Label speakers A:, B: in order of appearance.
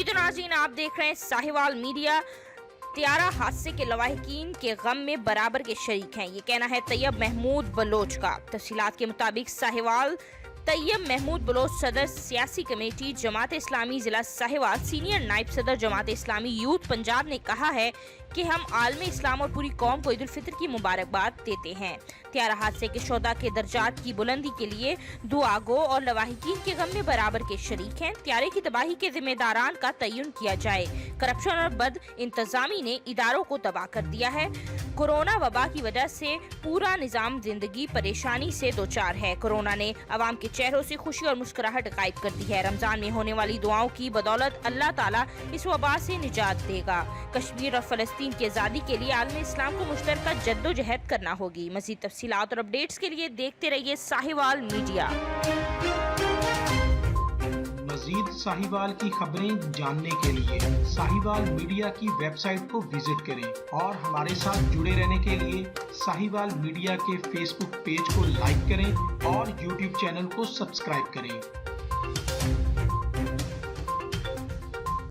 A: जी तो नाज़रीन, आप देख रहे हैं साहिवाल मीडिया। त्यारा हादसे के लवाहिकीन के गम में बराबर के शरीक हैं, ये कहना है तैयब महमूद बलोच का। तफसीलात के मुताबिक साहिवाल तैयब महमूद बलोच सदर सियासी कमेटी जमात इस्लामी जिला साहिवाल, सीनियर नायब सदर जमात इस्लामी यूथ पंजाब ने कहा है कि हम आलम इस्लाम और पूरी कौम को ईद उल फितर की मुबारकबाद देते हैं। त्यारा हादसे के शोदा के दर्जात की बुलंदी के लिए दुआ गो और लवाहिकीन के गम में बराबर के शरीक हैं। त्यारे की तबाही के जिम्मेदारान का तयन किया जाए। करप्शन और बद इंतजामी ने इदारों को तबाह कर दिया है। कोरोना वबा की वजह से पूरा निजाम जिंदगी परेशानी से दो चार है। कोरोना ने अवाम के चेहरों से खुशी और मुस्कुराहट गायब कर दी है। रमजान में होने वाली दुआओं की बदौलत अल्लाह ताला इस वबा से निजात देगा। कश्मीर और फलस्तीन की आज़ादी के लिए आलम इस्लाम को मुश्तरका जद्दोजहद करना होगी। मज़ीद तफसीलात और अपडेट्स के लिए देखते रहिए साहिवाल मीडिया।
B: मज़ीद साहिवाल की खबरें जानने के लिए साहिवाल मीडिया की वेबसाइट को विजिट करें और हमारे साथ जुड़े रहने के लिए साहिवाल मीडिया के फेसबुक पेज को लाइक करें और यूट्यूब चैनल को सब्सक्राइब करें।